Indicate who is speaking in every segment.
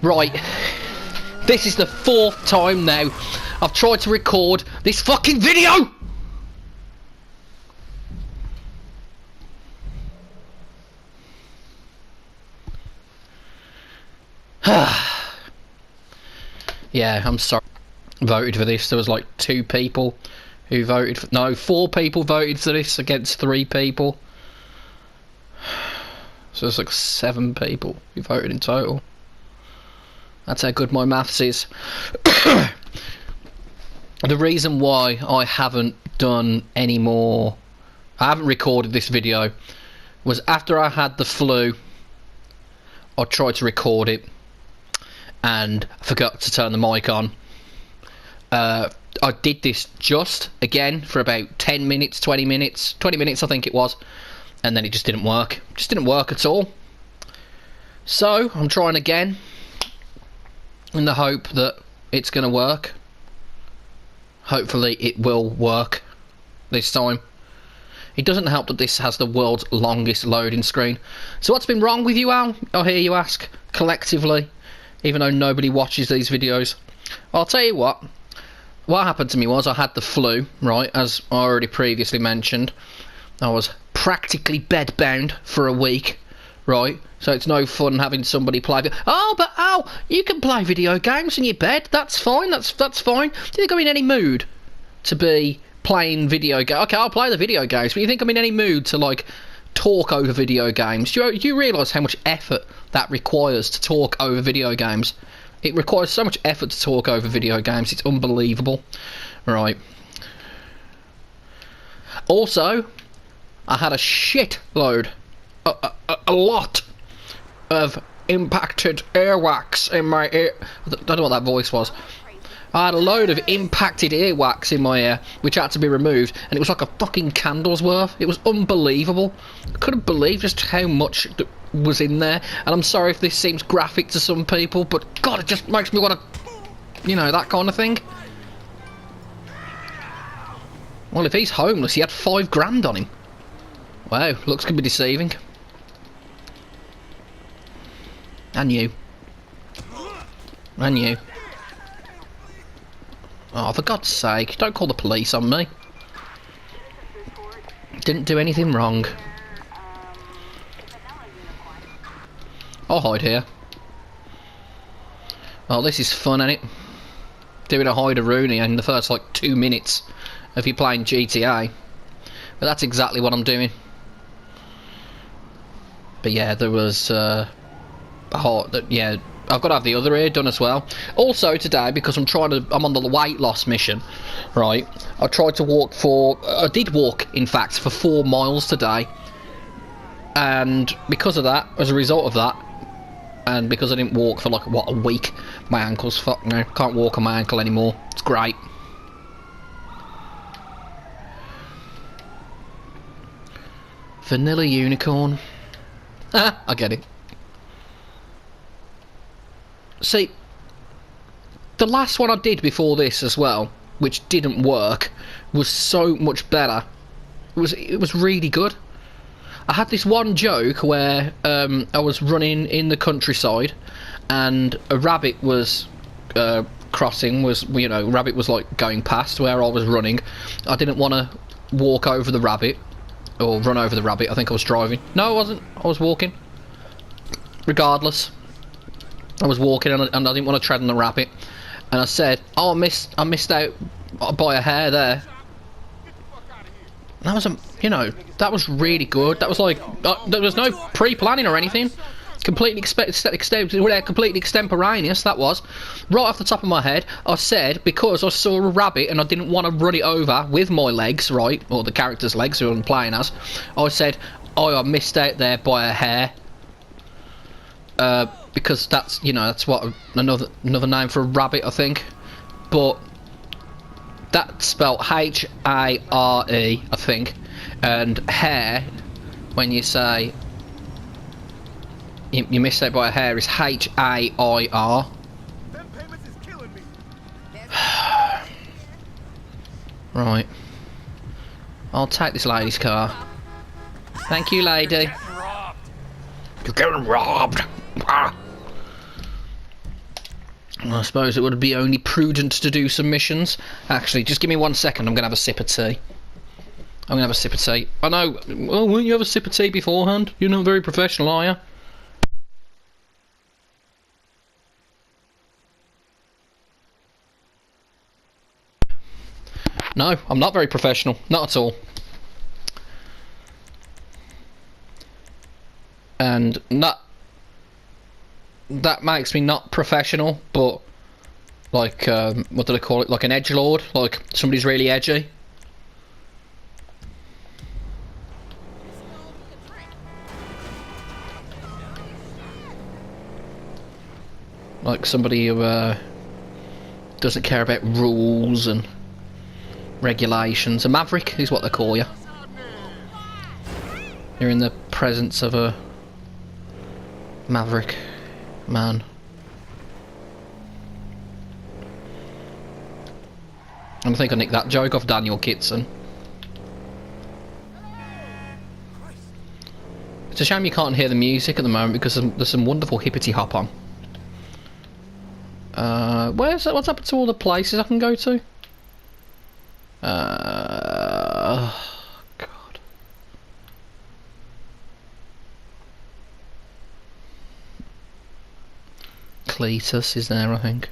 Speaker 1: Right. This is the 4th time now I've tried to record this fucking video! Yeah, I'm sorry. Voted for this. There was like 2 people who voted for, no, 4 people voted for this against 3 people. So there's like 7 people who voted in total. That's how good my maths is. The reason why I haven't done any more, I haven't recorded this video, was after I had the flu, I tried to record it and forgot to turn the mic on. I did this just, again, for about 10 minutes, 20 minutes, 20 minutes I think it was, and then it just didn't work. It just didn't work at all. So, I'm trying again, in the hope that it's going to work. Hopefully it will work this time. It doesn't help that this has the world's longest loading screen. So what's been wrong with you, Al? I hear you ask, collectively, even though nobody watches these videos. I'll tell you what happened to me was I had the flu, right, as I already previously mentioned. I was practically bedbound for a week, right, so it's no fun having somebody play. Oh, but Al, you can play video games in your bed. That's fine. That's fine. Do you think I'm in any mood to be playing video games? Okay, I'll play the video games, but you think I'm in any mood to like talk over video games? Do you realise how much effort that requires to talk over video games? It requires so much effort to talk over video games. It's unbelievable. Right. Also, I had a shitload, a lot of impacted earwax in my ear. I don't know what that voice was. I had a load of impacted earwax in my ear, which had to be removed, and it was like a fucking candle's worth. It was unbelievable. I couldn't believe just how much was in there. And I'm sorry if this seems graphic to some people, but God, it just makes me want to, you know, that kind of thing. Well, if he's homeless, he had 5 grand on him. Wow, looks can be deceiving. And you. And you. Oh, for God's sake, don't call the police on me. Didn't do anything wrong. I'll hide here. Oh, this is fun, ain't it? Doing a hide-a-rooney in the first, like, 2 minutes of you playing GTA. But that's exactly what I'm doing. But yeah, there was, yeah, I've got to have the other ear done as well. Also today, because I'm on the weight loss mission, right, I did walk, in fact, for 4 miles today. And because of that, as a result of that, and because I didn't walk for like, what, a week, my ankle's fucked now. Can't walk on my ankle anymore. It's great. Vanilla unicorn. I get it. See, the last one I did before this as well, which didn't work, was so much better. It was really good. I had this one joke where I was running in the countryside, and a rabbit was crossing. Rabbit was like going past where I was running. I didn't want to walk over the rabbit or run over the rabbit. I think I was driving. No, I wasn't. I was walking. Regardless, I was walking and I didn't want to tread on the rabbit. And I said, "Oh, I missed out by a hair there." That was that was really good. That was like there was no pre-planning or anything. Completely completely extemporaneous. That was right off the top of my head. I said, because I saw a rabbit and I didn't want to run it over with my legs, right, or the character's legs who I'm playing as. I said, "Oh, I missed out there by a hair." Because that's that's what another name for a rabbit, I think. But that's spelled H-A-R-E, I think, and hair, when you say you missed out by a hair, is H-A-I-R. Right. I'll take this lady's car. Thank you, lady. You're getting robbed. I suppose it would be only prudent to do some missions. Actually, just give me 1 second. I'm going to have a sip of tea. I'm going to have a sip of tea. I know. Well, wouldn't you have a sip of tea beforehand? You're not very professional, are you? No, I'm not very professional. Not at all. And that makes me not professional, but like, what do they call it? Like an edgelord? Like somebody's really edgy? Like somebody who doesn't care about rules and regulations. A maverick is what they call you. You're in the presence of a maverick man. I think I nicked that joke off Daniel Kitson. It's a shame you can't hear the music at the moment because there's some wonderful hippity hop on. What's happened to all the places I can go to? God. Cletus is there, I think.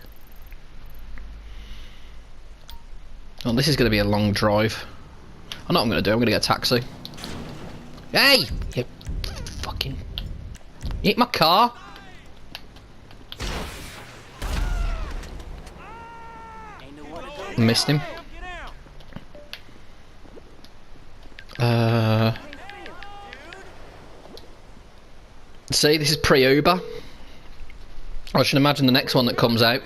Speaker 1: Oh, this is going to be a long drive. I know what I'm going to do. I'm going to get a taxi. Hey! You fucking... You hit my car? Missed him. See, this is pre-Uber. I should imagine the next one that comes out.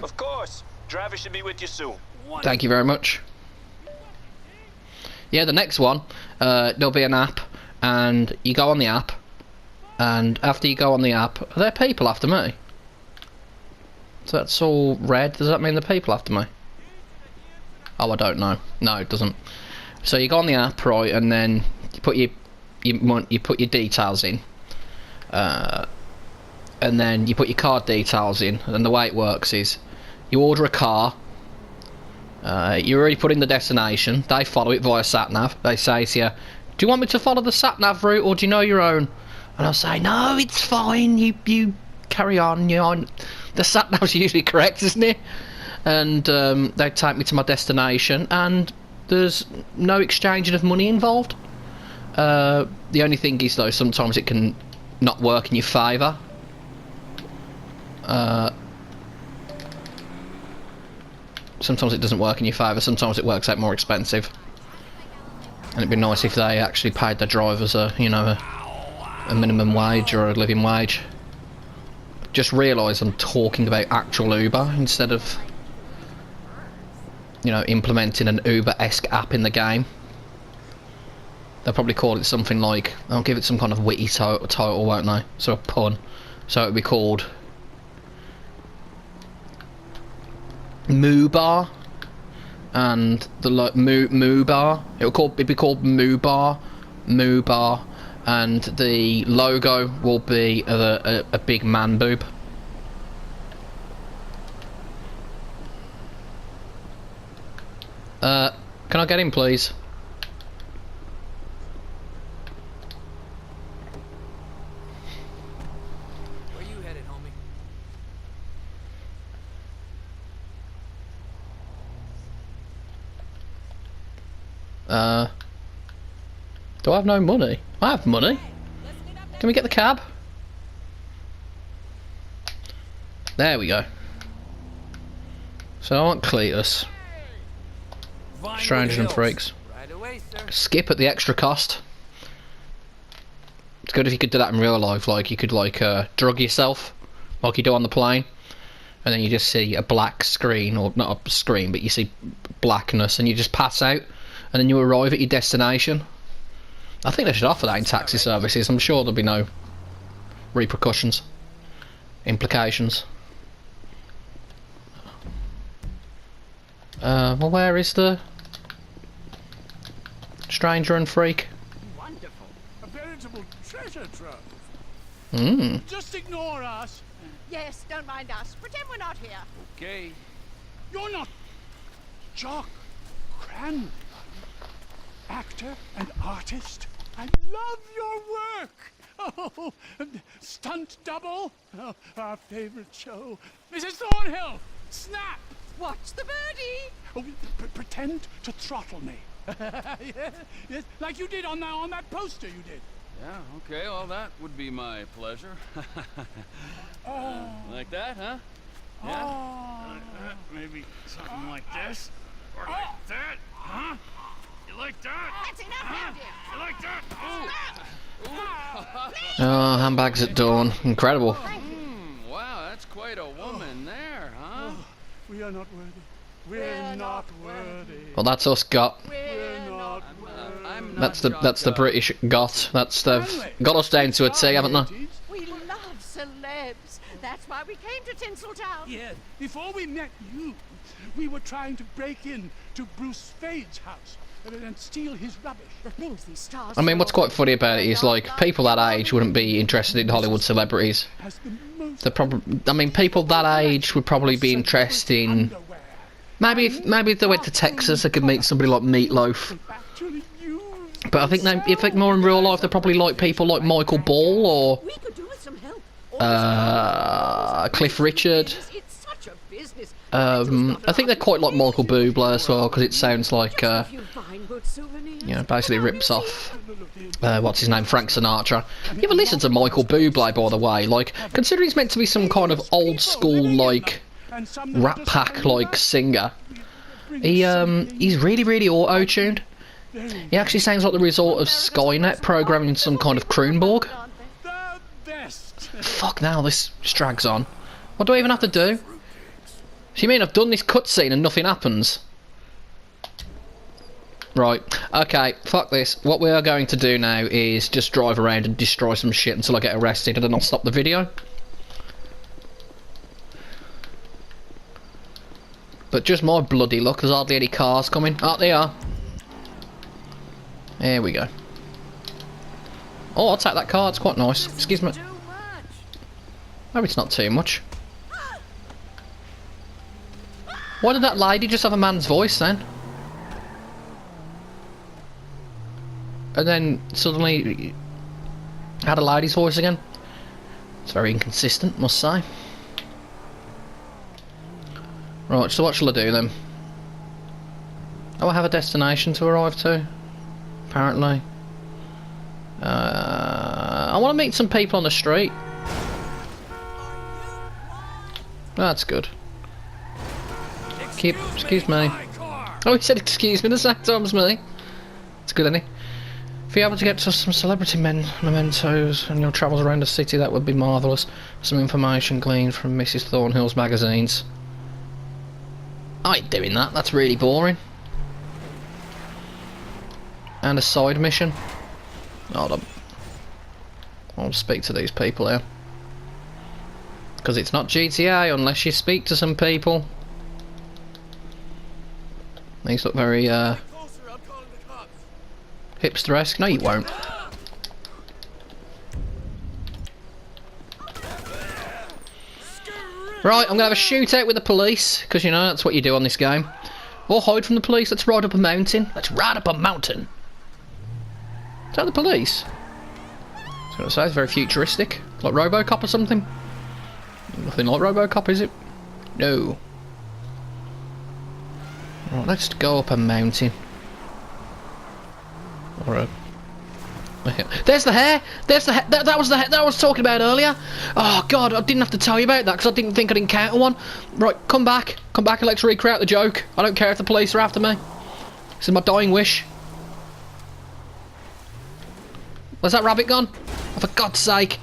Speaker 2: Of course. Driver should be with you soon.
Speaker 1: Thank you very much. Yeah, the next one, there'll be an app, and you go on the app, and after you go on the app, are there people after me? So that's all red. Does that mean the people after me? Oh, I don't know. No, it doesn't. So you go on the app, right, and then you put your details in, and then you put your card details in, and the way it works is you order a car, you already put in the destination, they follow it via SatNav, they say to you, do you want me to follow the SatNav route or do you know your own? And I'll say, no, it's fine, you carry on, the SatNav's usually correct, isn't it? And they take me to my destination and there's no exchanging of money involved. The only thing is though, sometimes it can not work in your favour. Sometimes it doesn't work in your favour, sometimes it works out more expensive. And it'd be nice if they actually paid their drivers a minimum wage or a living wage. Just realise I'm talking about actual Uber instead of, implementing an Uber-esque app in the game. They'll probably call it something like, I'll give it some kind of witty title, won't they? So a pun. So it'll be called Moobar, and the Moobar. It'd be called Moobar, and the logo will be a big man boob. Can I get in, please?
Speaker 3: Where you headed, homie?
Speaker 1: Do I have no money? I have money. Can we get the cab? There we go. So I want Cletus. Strangers and Freaks.
Speaker 3: Right away, sir.
Speaker 1: Skip at the extra cost. It's good if you could do that in real life. Like you could drug yourself, like you do on the plane, and then you just see a black screen, or not a screen, but you see blackness, and you just pass out, and then you arrive at your destination. I think they should offer that in taxi services. I'm sure there'll be no repercussions, implications. Well, where is the stranger and freak?
Speaker 4: Wonderful. A veritable treasure trove.
Speaker 1: Mm.
Speaker 4: Just ignore us.
Speaker 5: Yes, don't mind us. Pretend we're not here.
Speaker 3: Okay.
Speaker 4: You're not Jock Cranmer, actor and artist. I love your work. Oh, stunt double. Oh, our favorite show. Mrs. Thornhill, snap.
Speaker 5: Watch the birdie.
Speaker 4: Oh, pretend to throttle me. Yes, yes, like you did on that poster you did.
Speaker 3: Yeah, okay, well, that would be my pleasure. Like that, huh? Yeah?
Speaker 4: Oh.
Speaker 3: Like that, maybe something like this. Or like that, huh? You like that?
Speaker 5: That's enough now, dear.
Speaker 3: You like that?
Speaker 1: Oh, handbags at dawn. Incredible.
Speaker 3: Wow, that's quite a woman there, huh?
Speaker 4: We are not worthy. We're not worthy.
Speaker 1: Well, that's us got.
Speaker 4: We're not
Speaker 3: I'm not
Speaker 1: That's the
Speaker 3: Jock.
Speaker 1: British got. They've got us down to a T, haven't they?
Speaker 5: We love celebs. That's why we came to Tinseltown.
Speaker 4: Yeah, before we met you, we were trying to break in to Bruce Fade's house and steal his rubbish.
Speaker 5: The things these stars.
Speaker 1: I mean, what's quite funny about it is, like, people that age wouldn't be interested in Hollywood celebrities.
Speaker 4: Has the most
Speaker 1: They're probably, I mean, people that age would probably be interested in.
Speaker 4: underwear.
Speaker 1: Maybe if they went to Texas, they could meet somebody like Meatloaf.
Speaker 4: Actually used.
Speaker 1: But I think if they more in real life, they probably like people like Michael Ball or
Speaker 5: We could do with some help.
Speaker 1: Cliff Richard.
Speaker 5: It's such a business.
Speaker 1: I think they're quite like Michael Bublé as well, because it sounds like
Speaker 5: A few fine good souvenirs.
Speaker 1: you know, basically rips off what's his name, Frank Sinatra. You ever listen to Michael Bublé, by the way? Like, considering he's meant to be some kind of old school like
Speaker 4: And some that
Speaker 1: Rat
Speaker 4: just
Speaker 1: Pack
Speaker 4: bring
Speaker 1: like
Speaker 4: back-
Speaker 1: singer,
Speaker 4: bring
Speaker 1: he's
Speaker 4: something
Speaker 1: really auto-tuned.
Speaker 4: very-
Speaker 1: He actually sounds like the result of Skynet programming some kind of Kroonborg.
Speaker 4: the best.
Speaker 1: Fuck, now this drags on. What do I even have to do? So you mean I've done this cutscene and nothing happens? Right, okay, fuck this. What we are going to do now is just drive around and destroy some shit until I get arrested, and then I'll stop the video. But just my bloody luck, there's hardly any cars coming. Oh, they are. There we go. Oh, I'll take that car, it's quite nice. Excuse me.
Speaker 5: Too much.
Speaker 1: Maybe it's not too much. Why did that lady just have a man's voice then? And then suddenly had a lady's voice again? It's very inconsistent, must say. Right, so what shall I do then? Oh, I have a destination to arrive to, apparently. I want to meet some people on the street. That's good. Excuse me. Oh, he said excuse me the same time as me. It's good, isn't it? If you're able to get to some celebrity mementos and your travels around the city, that would be marvellous. Some information gleaned from Mrs. Thornhill's magazines. I ain't doing that, that's really boring. And a side mission. Hold on. I'll speak to these people here. Because it's not GTA unless you speak to some people. These look very hipster-esque. No, you won't. Right, I'm gonna have a shootout with the police, because you know that's what you do on this game. Or hide from the police. Let's ride up a mountain. Let's ride up a mountain. Is that the police? I was gonna say, it's very futuristic. Like RoboCop or something. Nothing like RoboCop, is it? No. Right, let's go up a mountain. Or a... There's the hair! There's the hair! That was the hair that I was talking about earlier! Oh god, I didn't have to tell you about that because I didn't think I'd encounter one. Right, come back. Come back and let's recreate the joke. I don't care if the police are after me. This is my dying wish. Where's that rabbit gone? Oh, for God's sake.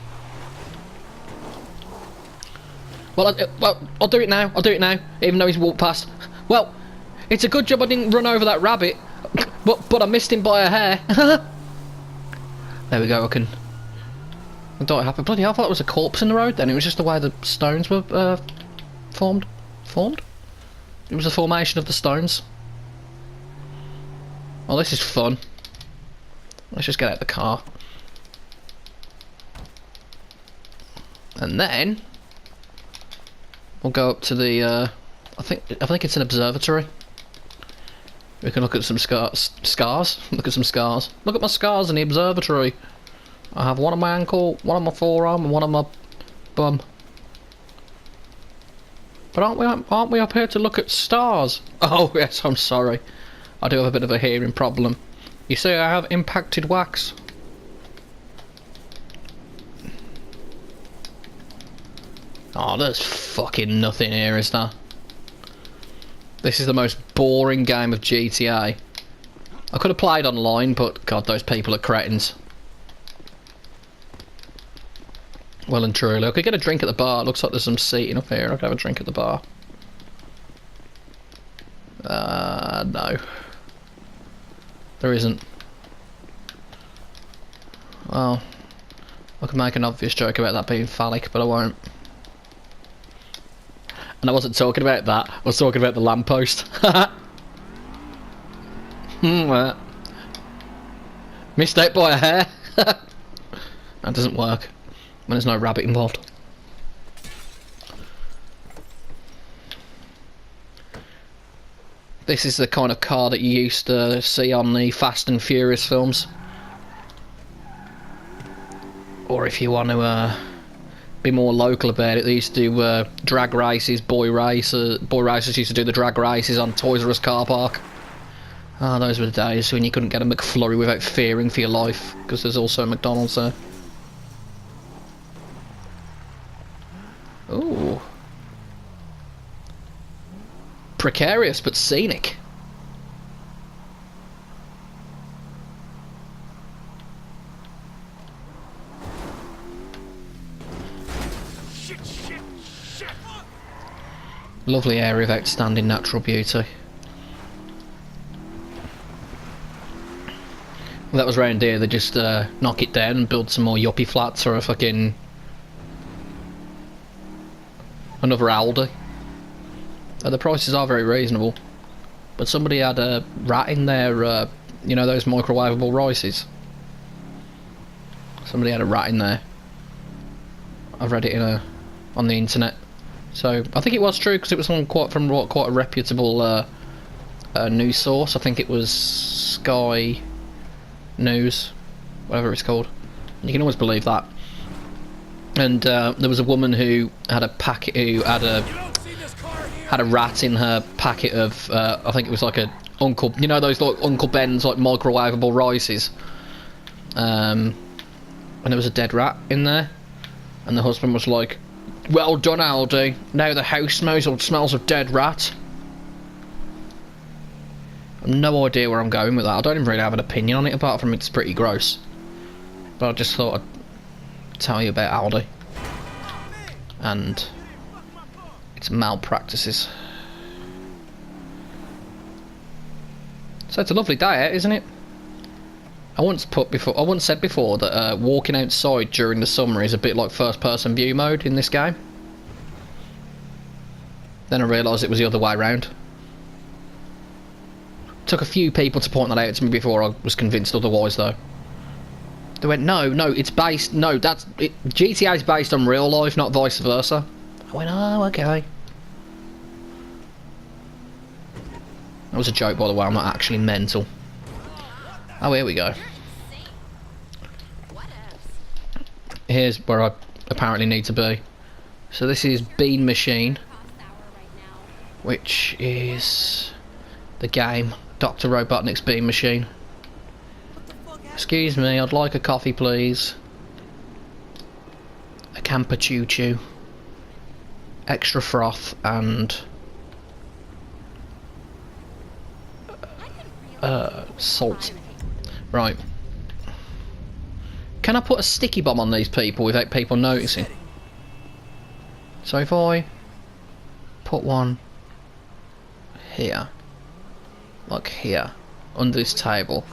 Speaker 1: Well, I'll do it now. I'll do it now, even though he's walked past. Well, it's a good job I didn't run over that rabbit, but I missed him by a hair. There we go. I don't know what happened. Bloody hell! I thought it was a corpse in the road. Then it was just the way the stones were formed. Formed? It was the formation of the stones. Oh, this is fun. Let's just get out of the car. And then we'll go up to the I think it's an observatory. We can look at some scars. Look at some scars. Look at my scars in the observatory. I have one on my ankle, one on my forearm, and one on my bum. But aren't we up here to look at stars? Oh yes, I'm sorry. I do have a bit of a hearing problem. You see, I have impacted wax. Oh, there's fucking nothing here, is there? This is the most boring game of GTA. I could have played online, but god, those people are cretins. Well and truly. I could get a drink at the bar. It looks like there's some seating up here. I could have a drink at the bar. No. There isn't. Well, I could make an obvious joke about that being phallic, but I won't. And I wasn't talking about that. I was talking about the lamppost. Mistake by a hair. That doesn't work when there's no rabbit involved. This is the kind of car that you used to see on the Fast and Furious films. Or if you want to be more local about it, they used to do drag races, boy racers used to do the drag races on Toys R Us car park. Ah, those were the days when you couldn't get a McFlurry without fearing for your life, because there's also a McDonald's there. Ooh. Precarious but scenic. Lovely area of outstanding natural beauty. That was round here, they just knock it down and build some more yuppie flats or a fucking... another Aldi. The prices are very reasonable. But somebody had a rat in there, you know those microwavable rices? Somebody had a rat in there. I've read it on the internet. So I think it was true because it was on quite a reputable news source. I think it was Sky News, whatever it's called. You can always believe that. And there was a woman who had a packet, who had a rat in her packet of I think it was like a Uncle, you know those like Uncle Ben's like microwavable rices. And there was a dead rat in there, and the husband was like, "Well done, Aldi. Now the house smells of dead rat." I've no idea where I'm going with that. I don't even really have an opinion on it, apart from it's pretty gross. But I just thought I'd tell you about Aldi and its malpractices. So it's a lovely day out, isn't it? I once said before that walking outside during the summer is a bit like first-person view mode in this game. Then I realised it was the other way around. Took a few people to point that out to me before I was convinced otherwise, though. They went, no, it's based, no, GTA is based on real life, not vice versa. I went, oh, okay. That was a joke, by the way, I'm not actually mental. Oh, here we go. Here's where I apparently need to be. So this is Bean Machine, which is the game, Dr. Robotnik's Bean Machine. Excuse me, I'd like a coffee, please. A Camper-Choo-Choo. Extra froth and... salt. Right. Can I put a sticky bomb on these people without people noticing? So if I put one here, like here, under this table,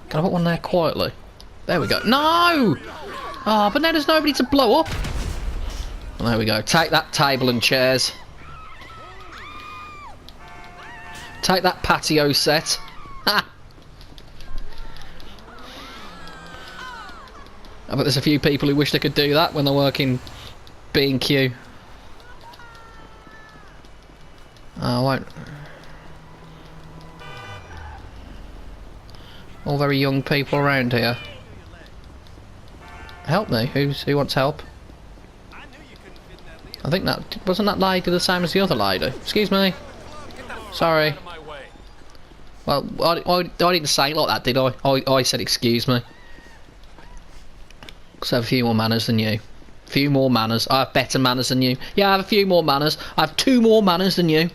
Speaker 1: can I put one there quietly? There we go. No! Oh, but now there's nobody to blow up. Well, there we go. Take that table and chairs. Take that patio set. Ha! I bet there's a few people who wish they could do that when they work in B&Q. I won't. All very young people around here. Help me. Who wants help? I think that wasn't that lady the same as the other lady. Excuse me. Sorry. Well, I didn't say it like that, did I? I said excuse me. Because I have a few more manners than you. A few more manners. I have better manners than you. Yeah, I have a few more manners. I have 2 more manners than you.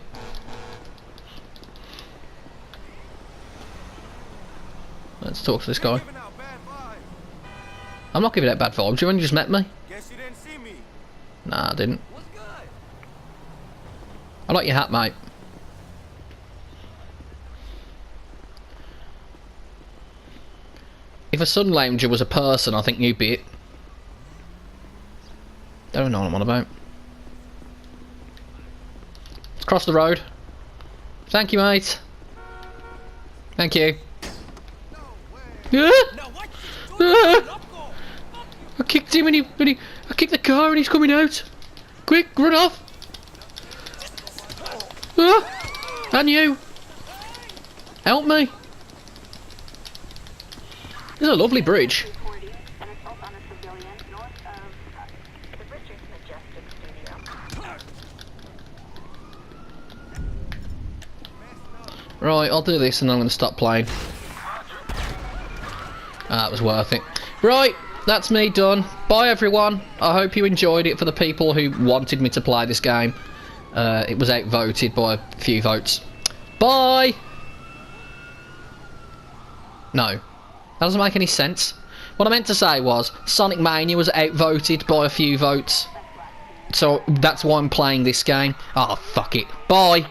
Speaker 1: Let's talk to this guy. I'm not giving out bad vibes. You only just met me.
Speaker 6: Guess you didn't see me.
Speaker 1: Nah, I didn't. I like your hat, mate. If a Sunlounger was a person, I think you'd be it. Don't know what I'm on about. Let's cross the road. Thank you, mate. Thank you. I kicked him and I kicked the car and he's coming out. Quick, run off. And you. Help me. This is a lovely bridge. Right, I'll do this and then I'm going to stop playing. That was worth it. Right, that's me done. Bye everyone. I hope you enjoyed it. For the people who wanted me to play this game, it was outvoted by a few votes. Bye! No. That doesn't make any sense. What I meant to say was, Sonic Mania was outvoted by a few votes. So that's why I'm playing this game. Oh, fuck it. Bye!